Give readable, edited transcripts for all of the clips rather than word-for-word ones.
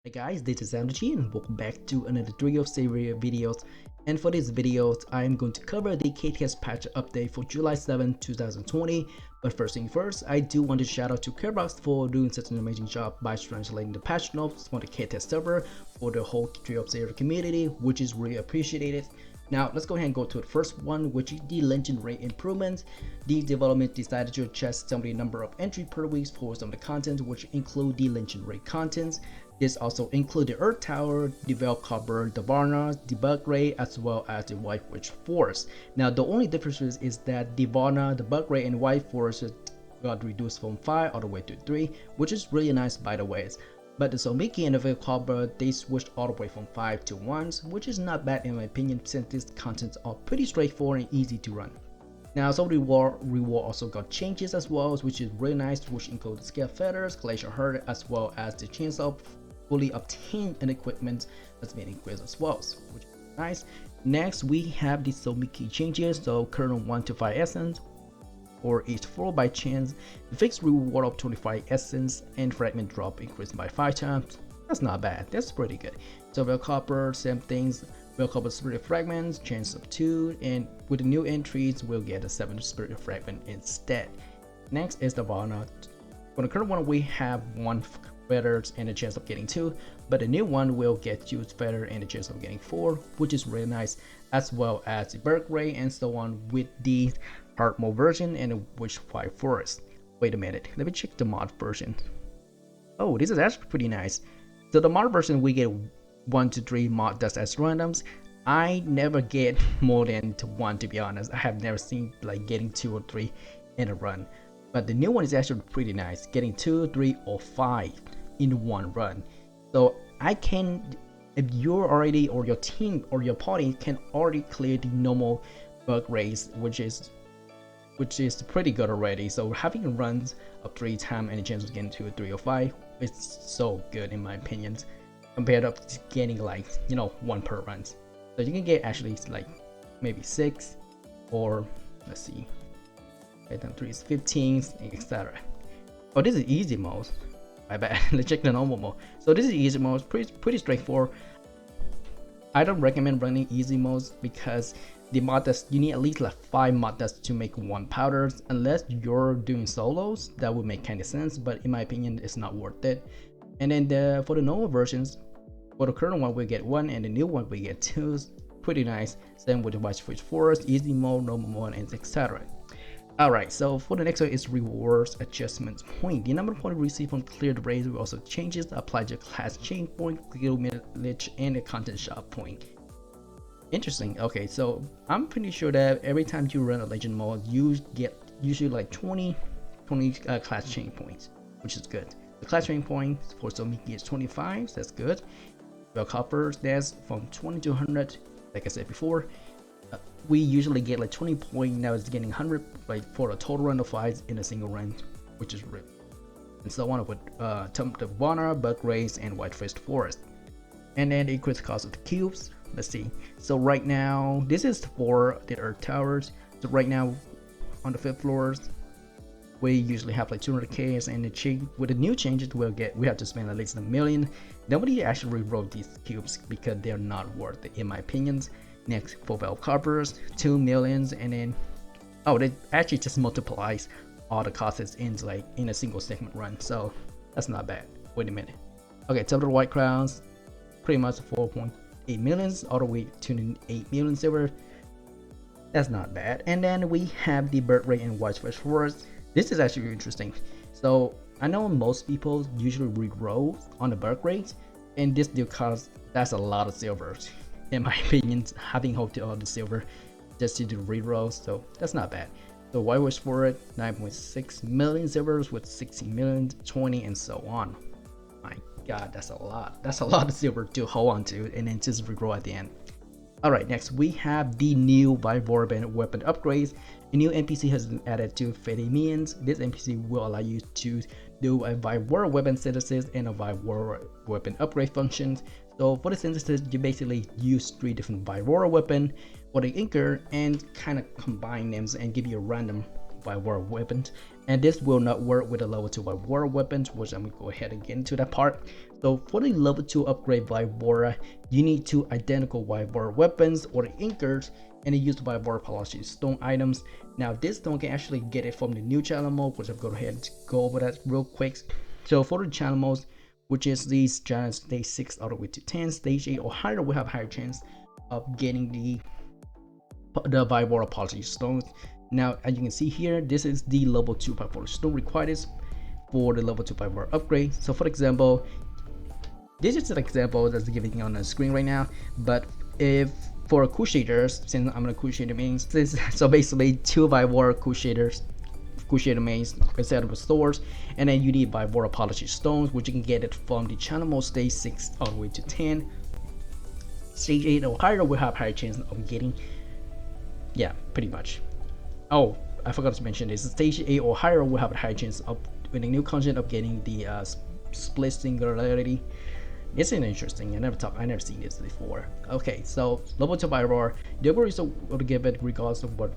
Hey guys, this is Energy and welcome back to another trio of series videos. And for this video, I am going to cover the KTEST patch update for July 7, 2020. But first thing first, I do want to shout out to Carebox for doing such an amazing job by translating the patch notes on the KTEST server for the whole trio of series community, which is really appreciated. Now let's go ahead and go to the first one, which is the legend rate improvement. The development decided to adjust some of the number of entry per week for some of the content, which include the legend rate content. This also includes the Earth Tower, the Velcopper, the Varna, the Bug Ray, as well as the White Witch Forest. Now the only difference is that the Varna, the Bug Ray, and White Forest got reduced from 5 all the way to 3, which is really nice by the way. But the Somiki and the Velcopper, they switched all the way from 5 to 1, which is not bad in my opinion since these contents are pretty straightforward and easy to run. Now some reward also got changes as well, which is really nice, which include the Scale Feathers, Glacier Heart, as well as the chance of fully obtained and equipment that's been increased as well, which is nice. Next we have the Somiki changes, so current 1 to 5 essence or each 4 by chance, the fixed reward of 25 essence and fragment drop increased by 5 times. That's not bad, that's pretty good. So Velcopper, same things, Velcopper spirit fragments, chance of 2, and with the new entries we'll get a 7 spirit fragment instead. Next is the Varna. For the current one we have 1 feathers and a chance of getting 2, but the new one will get 2 feather and a chance of getting 4, which is really nice, as well as the Berg Ray and so on with the hard mode version and the Witchfire Forest. Wait a minute, let me check the mod version. Oh, this is actually pretty nice. So the mod version we get 1 to 3 mod dust as randoms. I never get more than 1 to be honest. I have never seen like getting 2 or 3 in a run. But the new one is actually pretty nice, getting 2, 3, or 5 in one run. So I can, if you're already, or your team or your party can already clear the normal bug race, which is pretty good already. So having runs of 3 times and a chance of getting 2, 3, or 5 is so good in my opinion, compared up to getting like 1 per run. So you can get actually like maybe 6, or let's see. 3 is 15, etc. Oh, this is easy mode. My bad. Let's check the normal mode. So this is easy mode, pretty straightforward. I don't recommend running easy modes because the mod dust, you need at least like 5 mod dust to make 1 powder. Unless you're doing solos, that would make kind of sense, but in my opinion it's not worth it. And then for the normal versions, for the current one we get 1 and the new one we get 2. Pretty nice. Same with the White Witch Forest, easy mode, normal mode, and etc. Alright, so for the next one is rewards adjustment point. The number of points received from cleared raids will also changes, apply to class chain point, skill village, and the content shop point. Interesting. Okay, so I'm pretty sure that every time you run a legend mode, you get usually like 20 class chain points, which is good. The class chain points for Somiki is 25, so that's good. Velcopper, that's from 20 to 100, like I said before. We usually get like 20 points, now it's getting 100 like for a total run of fights in a single run, which is real. And so on with the Varna, Bug Rays, and White Witch Forest. And then the increased cost of the cubes. Let's see. So right now, this is for the Earth Towers. So right now, on the 5th floors, we usually have like 200k, and with the new changes we have to spend at least $1 million. Nobody actually rewrote these cubes because they're not worth it in my opinions. Next, for Velcoppers, 2 millions, and then they actually just multiplies all the costs in a single segment run, so that's not bad. Wait a minute. Okay, so the White Crowns, pretty much 4.8 millions all the way to 8 million silver. That's not bad. And then we have the Bird Ray and White Witch Forest. This is actually interesting. So I know most people usually re-roll on the Bird Rays, and this do cost that's a lot of silvers. In my opinion, having hoped all the silver just to do rerolls, so that's not bad. The White Witch for it, 9.6 million silvers with 16 million, 20, and so on. My god, that's a lot. That's a lot of silver to hold on to, and then just reroll at the end. Alright, next we have the new Vaivora weapon upgrades. A new NPC has been added to Fede Minions. This NPC will allow you to do a Vaivora weapon synthesis and a Vaivora weapon upgrade functions. So for the synthesis, you basically use 3 different Vaivora weapon for the inker and kind of combine them and give you a random Vaivora weapons, and this will not work with the level 2 Vaivora weapons, which I'm going to go ahead and get into that part. So for the level 2 upgrade Vaivora, you need 2 identical Vaivora weapons or the anchors, and use the Vaivora polished stone items. Now this stone can actually get it from the new channel mode, which I'm going to go ahead and go over that real quick. So for the channel modes, which is these giant stage 6 all the way to 10, stage 8 or higher, we have higher chance of getting the Vaivora polished stones. Now as you can see here, this is the level 2 Vaivora stone required for the level 2 Vaivora upgrade. So for example, this is an example that's giving on the screen right now, but if for crusaders, since I'm gonna crusader mains, so basically 2 Vaivora crusader mains instead of swords, and then you need Vaivora polished stones, which you can get it from the channel mode stage 6 all the way to 10. Stage 8 or higher will have higher chance of getting, yeah, pretty much. Oh, I forgot to mention this. Stage 8 or higher will have a high chance of, with the new content, of getting the split singularity. It's interesting. I never seen this before. Okay, so level 2 Vaivora, the upgrade is going to give it regardless of what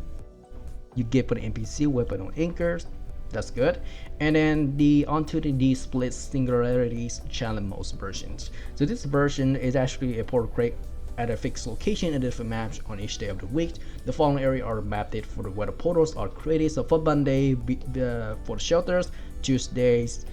you get for the NPC weapon or anchors. That's good. And then onto the split singularities channel modes versions. So this version is actually a portrait at a fixed location in different maps on each day of the week. The following area are mapped for the weather portals are created. So for Monday, for the shelters, Tuesdays,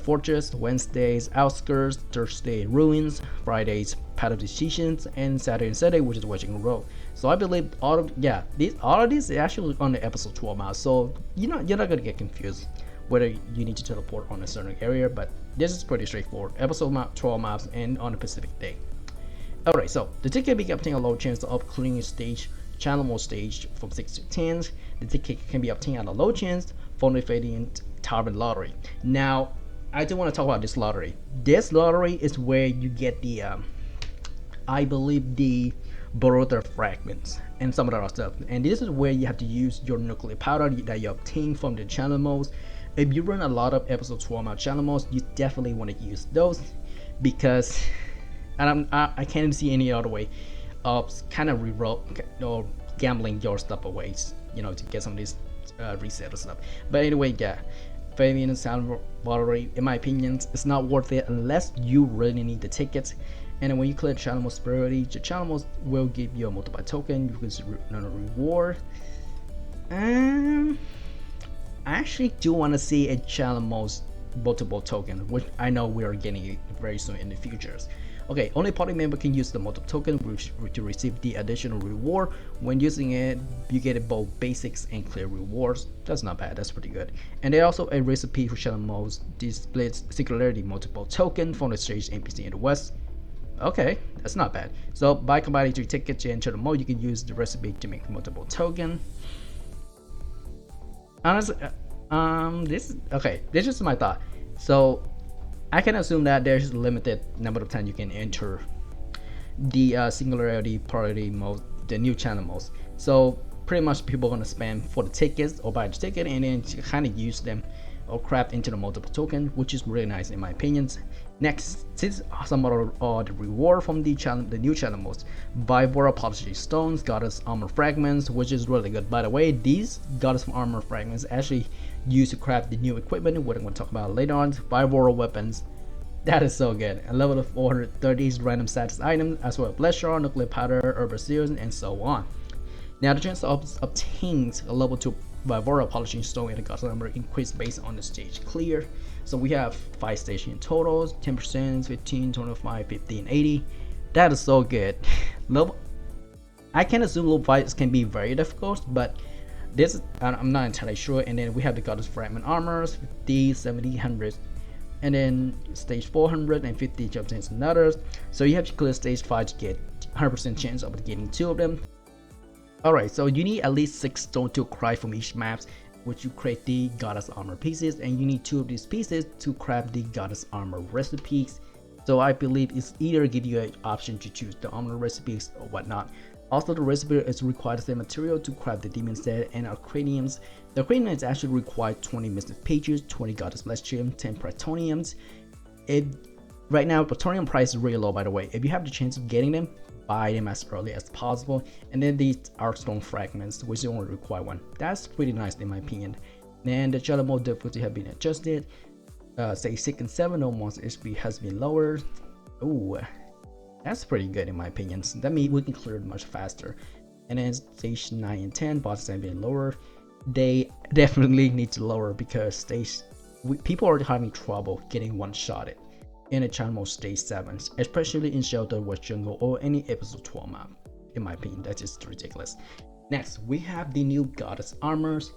fortress, Wednesdays, outskirts, Thursday, ruins, Fridays, path of decisions, and Saturday and Sunday, which is Washington Road. So I believe all of this is actually on the episode 12 maps. So you're not gonna get confused whether you need to teleport on a certain area, but this is pretty straightforward. Episode 12 maps and on the Pacific Day. Alright, so the ticket can be obtained a low chance of clearing stage channel mode stage from 6 to 10. The ticket can be obtained at a low chance from the Fading Tavern lottery. Now I do want to talk about this lottery. This lottery is where you get the I believe the Boruta fragments and some of that other stuff, and this is where you have to use your nuclear powder that you obtain from the channel modes. If you run a lot of episode 12 map channel modes, you definitely want to use those, because I can't see any other way of kind of reroll or gambling your stuff away, you know, to get some of these reset or stuff. But anyway, yeah, Fabian Sound Lottery, in my opinion, it's not worth it unless you really need the tickets. And then when you clear channel mode priority, the channel mode will give you a multiple token. You can earn a reward. I actually do want to see a channel mode multiple token, which I know we are getting it very soon in the futures. Okay, only party member can use the multiple token to receive the additional reward. When using it, you get both basics and clear rewards. That's not bad, that's pretty good. And there's also a recipe for channel modes. This splits Singularity multiple token from the stage NPC in the west. Okay, that's not bad. So by combining 3 tickets and channel mode, you can use the recipe to make multiple token. Honestly, this is my thought. So I can assume that there's a limited number of times you can enter the Singularity priority mode, the new channel modes. So pretty much people are gonna spam for the tickets or buy the ticket and then kind of use them or craft into the multiple token, which is really nice in my opinion. Next, since some of the reward from the new channel modes, Vaivora polished stones, goddess armor fragments, which is really good. By the way, these goddess armor fragments actually used to craft the new equipment, what I'm going to talk about later on. Vaivora weapons, that is so good. A level of 430 random status items, as well as pleasure, nuclear powder, herbal seals, and so on. Now the chance of obtaining a level 2 Vaivora polishing stone and the goddess armor increase based on the stage clear. So we have 5 stages in total, 10%, 15, 25, 15, 80. That is so good. I can assume level 5 can be very difficult, but this I'm not entirely sure. And then we have the goddess fragment armors, 50, 70, 100, and then stage 450 jumps and others. So you have to clear stage 5 to get 100% chance of getting 2 of them. Alright, so you need at least 6 stone to craft from each map, which you create the goddess armor pieces, and you need 2 of these pieces to craft the goddess armor recipes. So I believe it's either give you an option to choose the armor recipes or whatnot. Also, the recipe is required the same material to craft the demon set and arcaniums. The arcaniums actually require 20 mystic pages, 20 goddess celestium, 10 plutoniums. Right now plutonium price is really low, by the way. If you have the chance of getting them, buy them as early as possible. And then these arcstone fragments, which only require 1. That's pretty nice in my opinion. And the channel mode difficulty have been adjusted. Stage 6 and 7, no monster HP has been lowered. Oh, that's pretty good in my opinion. So that means we can clear it much faster. And then stage 9 and 10, bosses have been lower. They definitely need to lower because people are having trouble getting one-shotted in a channel stage 7, especially in Shelter, West Jungle, or any episode 12 map. In my opinion, that's just ridiculous. Next, we have the new Goddess armors.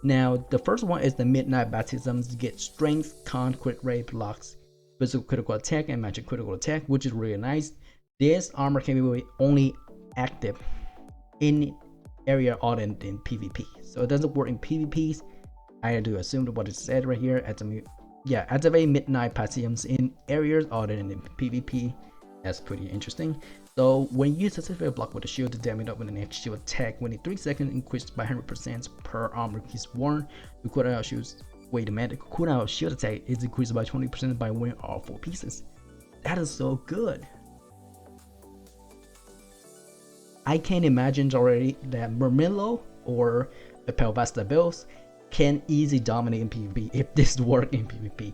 Now, the first one is the Midnight Baptisms. You get Strength, Con, Crit Rate, Blocks, Physical Critical Attack, and Magic Critical Attack, which is really nice. This armor can be only active in area other than in PvP, so it doesn't work in PvPs. I do assume what it said right here. Activate Midnight Baptisms in areas other than in PvP. That's pretty interesting. So when you use a specific block with a shield, the damage up with the next shield attack within 3 seconds increased by 100% per armor piece worn. The cooldown shields. Wait a minute. The cooldown of shield attack is increased by 20% by wearing all 4 pieces. That is so good. I can imagine already that Mermillo or the Pelvasta builds can easily dominate in PvP if this works in PvP.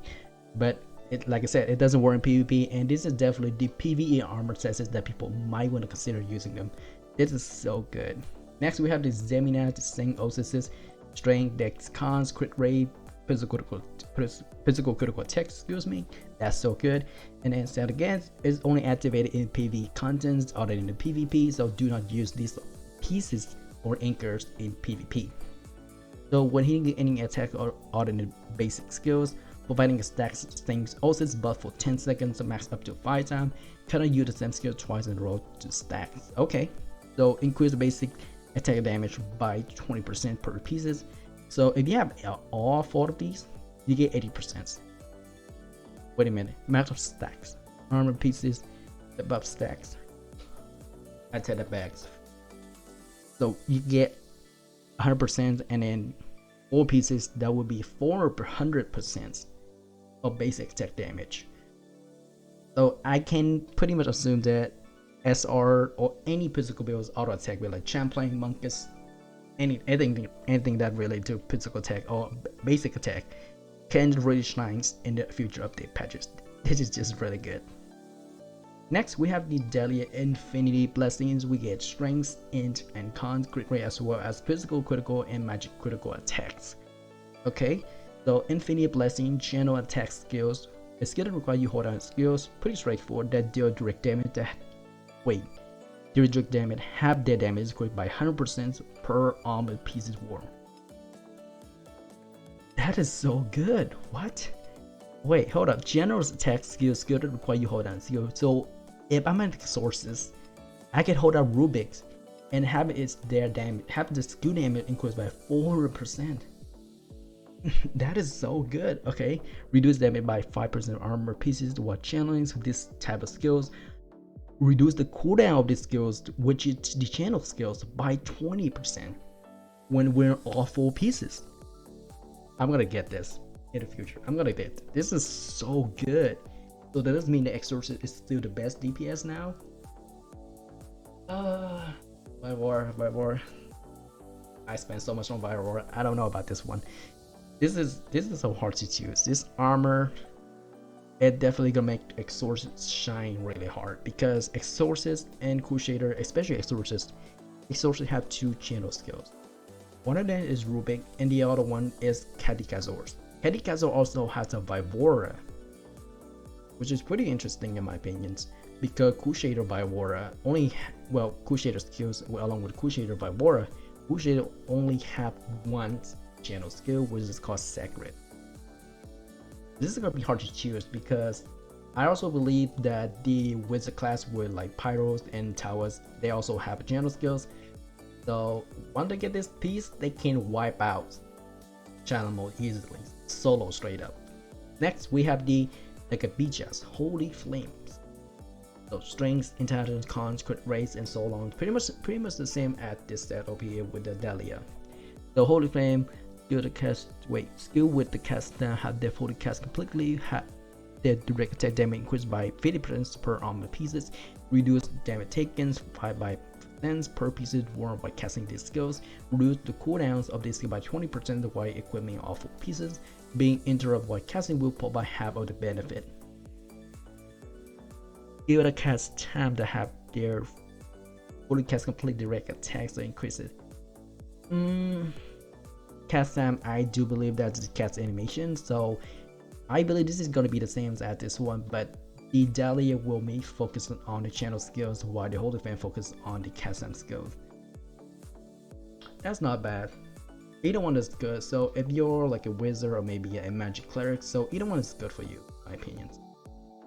But like I said, it doesn't work in PvP, and this is definitely the PvE armor sets that people might want to consider using them. This is so good. Next, we have the Zemina, the Sing Oasis, Strength, Dex, Cons, Crit Rate, Physical Critical Attack, excuse me. That's so good. And then set again is only activated in PvE contents other than the PvP, so do not use these pieces or anchors in PvP. So when hitting any attack or other than the basic skills, providing a stack Stings Oasis buff for 10 seconds, max up to 5 times. Cannot use the same skill twice in a row to stack. Okay, so increase the basic attack damage by 20% per pieces. So if you have all 4 of these, you get 80%. Wait a minute, max of stacks, armor pieces, above stacks, attack bags. So you get 100%, and then 4 pieces, that would be 400% of basic attack damage. So I can pretty much assume that SR or any physical builds auto attack build like Champlain, Monkus, anything that related to physical attack or basic attack can really shine in the future update patches. This is just really good. Next, we have the Delia Infinity Blessings. We get Strength, Int, and Con, Crit Rate, as well as Physical, Critical, and Magic Critical attacks. Okay, so Infinity Blessing, General Attack Skills. A skill that requires you hold down skills, pretty straightforward, that deal direct damage. Direct damage, half their damage increased by 100% per armor pieces worn. That is so good. What? Wait, hold up. General attack skill that require you hold down skill. So if I'm at sources, I can hold out Rubik's and have the skill damage increased by 400%. That is so good. Okay, reduce damage by 5% armor pieces while channeling this type of skills. Reduce the cooldown of these skills, which is the channel skills, by 20% when wearing all 4 pieces. I'm gonna get this in the future. I'm gonna get it. This is so good. So that doesn't mean the Exorcist is still the best DPS now. Vaivora. I spent so much on Vaivora. I don't know about this one. This is so hard to choose. This armor, it definitely gonna make Exorcist shine really hard, because Exorcist and Crusader, especially Exorcist have 2 channel skills. One of them is Rubik, and the other one is KTEST. KTEST also has a Vaivora, which is pretty interesting in my opinion, because Crusader Vaivora Crusader skills, along with Crusader Vaivora, Crusader only have 1 channel skill, which is called Sacred. This is gonna be hard to choose, because I also believe that the wizard class with like Pyros and Towers, they also have channel skills. So once they get this piece, they can wipe out channel mode easily, solo straight up. Next, we have the Nakabijas, Holy Flames. So strength, intelligence, cons, crit rates, and so on. Pretty much the same as this set over here with the Delia. The Holy Flame, skill with the cast now have their fully cast completely, have their direct attack damage increased by 50% per armor pieces, reduce damage taken by per pieces worn by casting these skills, reduce the cooldowns of this skill by 20% while equipping all 4 pieces, being interrupted while casting will provide half of the benefit. Give the cast time to have their fully cast complete direct attacks to increase it. Cast time, I do believe that's the cast animation, so I believe this is going to be the same as this one, but the Dahlia will be focusing on the channel skills while the Holy Fan focus on the cast time skills. That's not bad. Either one is good, so if you're like a wizard or maybe a magic cleric, so either one is good for you, in my opinion.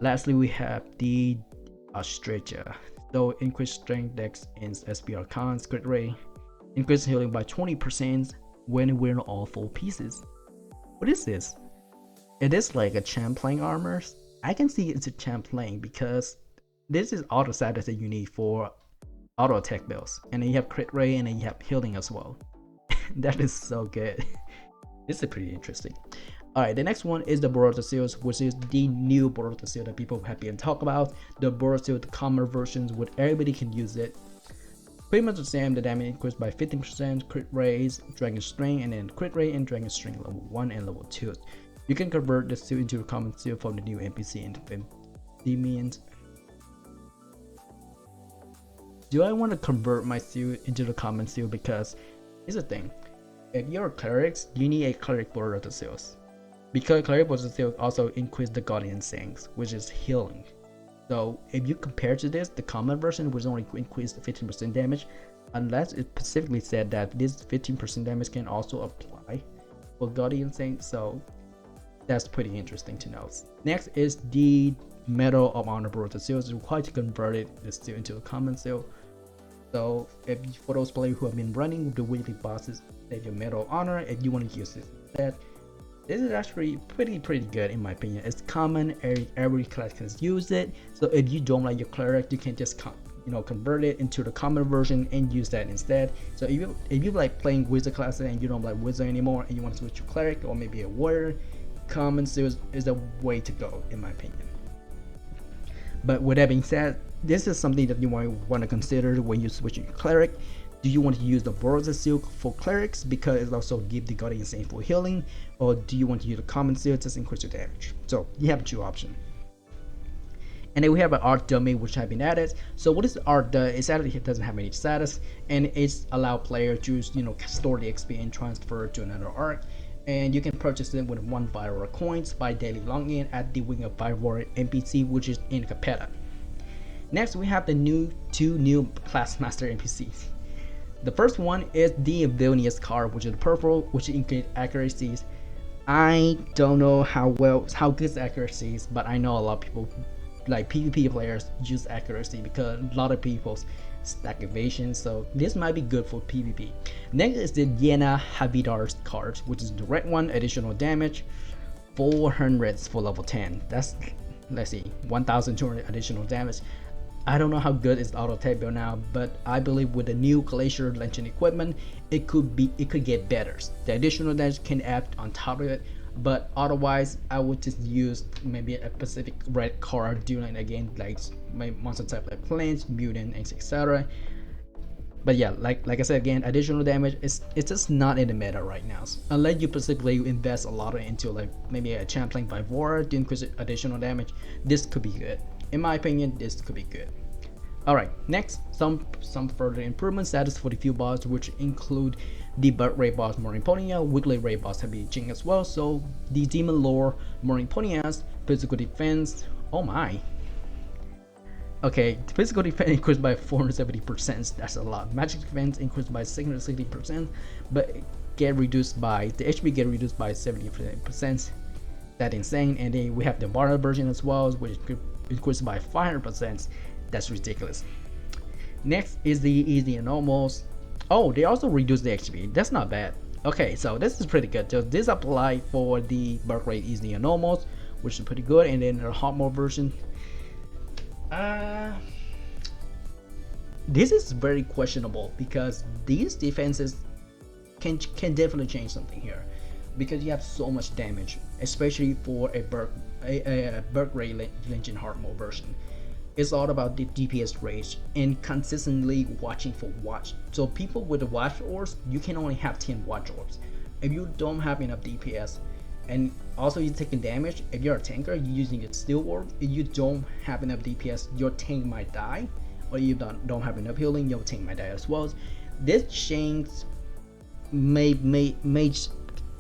Lastly, we have the Ostrich. So increase strength, dex, and SPR cons, crit rate, increase healing by 20% when wearing all full pieces. What is this? It is like a champ playing armor. I can see it's a champ playing because this is auto status that you need for auto attack builds, and then you have crit rate and then you have healing as well. That is so good. This is pretty interesting. Alright, the next one is the Boruta seals, which is the new Boruta seal that people have been talking about. The Boruta seal, the common versions, where everybody can use it. Pretty much the same, the damage increased by 15%, crit raise, dragon string, and then crit rate and dragon string level 1 and level 2. You can convert the seal into a common seal from the new NPC and Amphibians. Do I want to convert my seal into the common seal? Because here's the thing, if you're clerics, you need a cleric Boruta seals. Because cleric Boruta seals also increase the Guardian Sangs, which is healing. So if you compare to this, the common version was only increased 15% damage, unless it specifically said that this 15% damage can also apply for Guardian Sangs. So that's pretty interesting to know. Next is the Medal of Honor Boruta seal. It's required to convert this seal into a common seal. So if for those players who have been running the weekly bosses, save your Medal of Honor if you want to use this instead. This is actually pretty good in my opinion. It's common, every class can use it. So if you don't like your cleric, you can just convert it into the common version and use that instead. So if you like playing wizard classes and you don't like wizard anymore and you want to switch to cleric or maybe a warrior, common seals is the way to go in my opinion. But with that being said, this is something that you might want to consider when you switch to cleric. Do you want to use the Boruta seal for clerics because it also gives the Guardian Saint for healing, or do you want to use the common seal to increase your damage? So you have two options. And then we have an art dummy which have been added. So what is the art does? It's actually it doesn't have any status, and it's allow player to store the XP and transfer to another art. And you can purchase it with 1 Vaivora coins by daily login at the Wing of Vaivora NPC, which is in Capetta. Next, we have the two new class master NPCs. The first one is the Villainous card, which is purple, which increases accuracies. I don't know how good is accuracies, but I know a lot of people, like PvP players, use accuracy because a lot of people's stack evasion, so this might be good for PvP. Next is the Yena Havidar's card, which is the red one, additional damage, 400 for level 10. That's, let's see, 1200 additional damage. I don't know how good is auto attack build now, but I believe with the new Glacier Legend equipment, it could get better. The additional damage can add on top of it, but otherwise I would just use maybe a specific red card during again like my monster type like plants, mutant, etc. But yeah, like I said again, additional damage it's just not in the meta right now. Unless you specifically invest a lot into like maybe a champion Vaivora to increase additional damage, this could be good. In my opinion, this could be good. Alright, next, some further improvement status for the few bosses, which include the Bird Raid boss Morinponia, weekly raid boss Heavy Jing as well. So the Demon Lore Morinponia's physical defense, oh my. Okay, physical defense increased by 470%, that's a lot. Magic defense increased by 660%, but get reduced by, the HP get reduced by 70%. That's insane. And then we have the Barter version as well, which increased by 500%. That's ridiculous. Next is the easy and normals. Oh, they also reduced the HP. That's not bad. Okay, so this is pretty good. So this apply for the Bird Raid easy and normals, which is pretty good. And then the hard mode version. This is very questionable because these defenses can definitely change something here, because you have so much damage, especially for a Bird Raid Legend hard mode version. It's all about the DPS range and consistently watching for watch. So people with the watch orbs, you can only have 10 watch orbs. If you don't have enough DPS, And also you're taking damage. If you're a tanker, you're using a steel ward. If you don't have enough DPS, your tank might die, or you don't have enough healing, your tank might die as well. This change may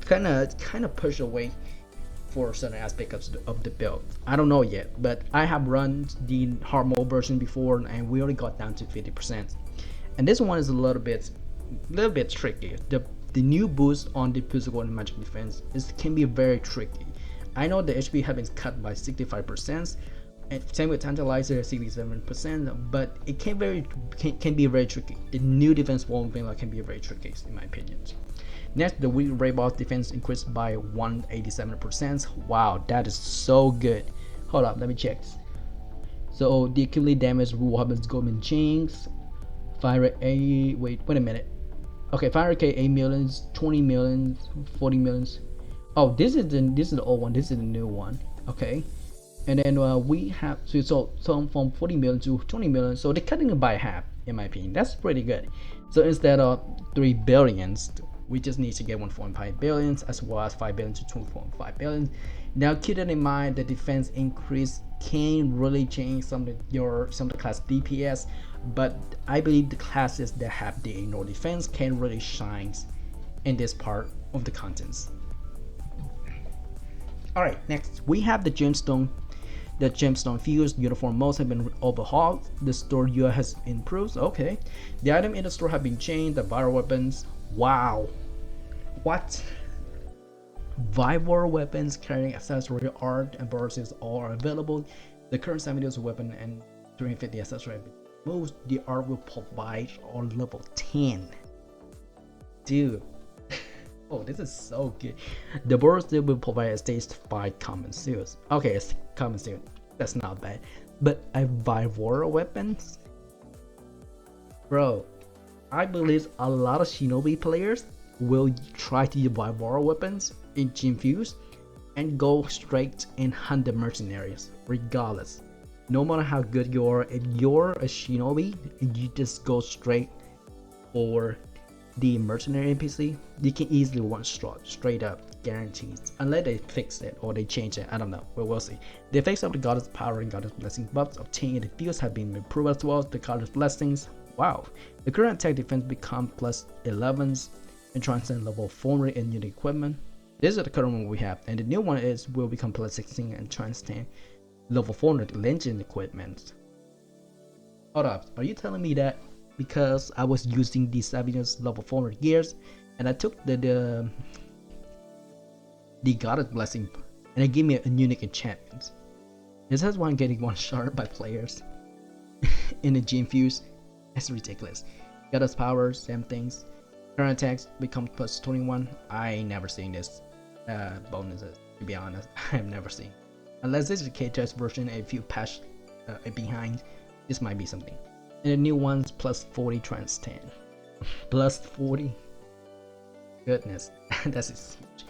kind of push away for certain aspects of the build. I don't know yet, but I have run the hard mode version before, and we already got down to 50%. And this one is a little bit tricky. The new boost on the physical and magic defense can be very tricky. I know the HP have been cut by 65%, and same with Tantalizer 67%, but it can be very tricky. The new defense wall can be very tricky in my opinion. Next, the weak raid boss defense increased by 187%. Wow, that is so good. Hold up, let me check. So the accumulated damage weapons Golden Jinx, fire rate A. Wait a minute. Okay, fire rate 8 millions, 20 millions, 40 millions. Oh, this is the old one. This is the new one. Okay, and then we have so from 40 million to 20 million. So they're cutting it by half, in my opinion. That's pretty good. So instead of 3 billions, we just need to get 1.5 billions, as well as 5 billion to 2.5 billion. Now keep that in mind, the defense increase can really change some of the class DPS, but I believe the classes that have the ignore defense can really shine in this part of the contents. Alright, next we have the gemstone. The gemstone fused uniform modes have been overhauled. The store UI has improved. Okay, the item in the store have been changed. The viral weapons. Wow, what? Vaivora weapons carrying accessory, art, and bursts all are available. The current 70 weapon and 350 accessory have been removed. The art will provide on level 10. Dude. Oh, this is so good. The burst will provide a stage 5 common suits. Okay, it's common suit. That's not bad. But a Vaivora weapons? Bro, I believe a lot of Shinobi players will try to use Vaivora weapons in Gemfeud and go straight and hunt the mercenaries, regardless. No matter how good you are, if you're a Shinobi and you just go straight for the mercenary NPC, you can easily one shot straight up, guaranteed. Unless they fix it or they change it, I don't know, but we'll see. The effects of the Goddess Power and Goddess Blessing buffs obtained in the fields have been improved as well. The Goddess Blessings, wow. The current attack defense become plus 11s and transcend level 400 in unit equipment. This is the current one we have, and the new one will become plus 16 and transcend level 400 legend equipment. Hold up, are you telling me that because I was using the Savinos level 400 gears and I took the Goddess Blessing and it gave me a unique enchantment? This is why I'm getting one shot by players in the Gemfeud. That's ridiculous. Goddess Power, same things. Current attacks become plus 21. I ain't never seen this bonuses, to be honest. I've never seen. Unless this is a KTEST version, if you patch behind, this might be something. And the new one's plus 40 trans 10. Plus 40. Goodness, that's huge.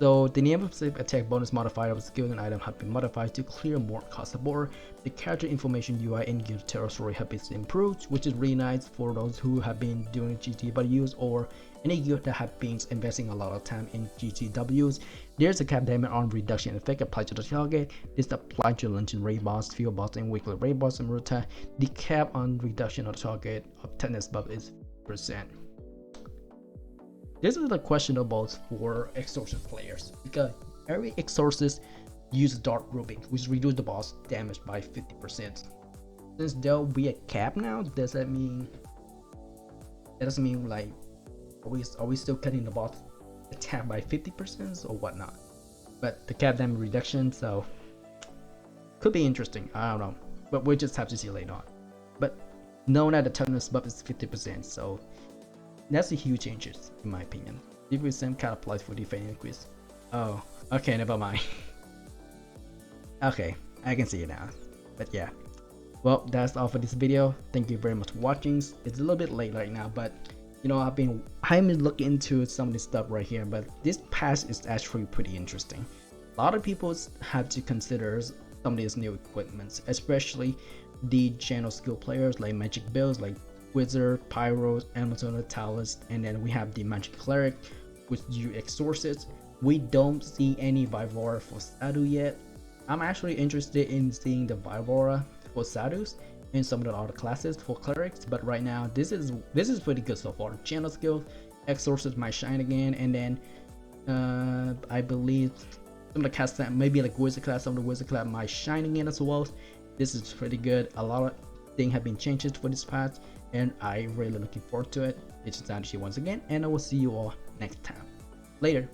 So the name of the attack bonus modifier of skill and item have been modified to clear more across the board. The character information UI in guild territory have been improved, which is really nice for those who have been doing GTWs or any guild that have been investing a lot of time in GTWs. There's a cap damage on reduction effect applied to the target. This applied to luncheon raid boss, field boss, and weekly raid boss in Boruta. The cap on reduction of the target of toughness buff is %. This is the question about for exorcist players, because every exorcist uses dark ruby, which reduces the boss damage by 50%. Since there'll be a cap now, does that mean like are we still cutting the boss attack by 50% or whatnot? But the cap damage reduction, so could be interesting. I don't know, but we'll just have to see later on. But knowing that the toughness buff is 50%, so that's a huge changes in my opinion. If the same kind of applies for defense increase. Oh, okay, never mind. Okay, I can see it now. But yeah, well, that's all for this video. Thank you very much for watching. It's a little bit late right now, but you know, I've been looking into some of this stuff right here, but this patch is actually pretty interesting. A lot of people have to consider some of these new equipments, especially the general skill players like magic builds like Wizard, Pyro, Amazon, Talus, and then we have the Magic Cleric, which you exorcist. we don't see any Vaivora for Sadu yet. I'm actually interested in seeing the Vaivora for Sadus and some of the other classes for clerics, but right now this is pretty good so far. Channel skills, Exorcist might shine again, and then I believe some of the cast, maybe like Wizard class, some of the Wizard class might shine again as well. This is pretty good. A lot of things have been changed for this patch, and I really looking forward to it. It's Sanji once again, and I will see you all next time. Later.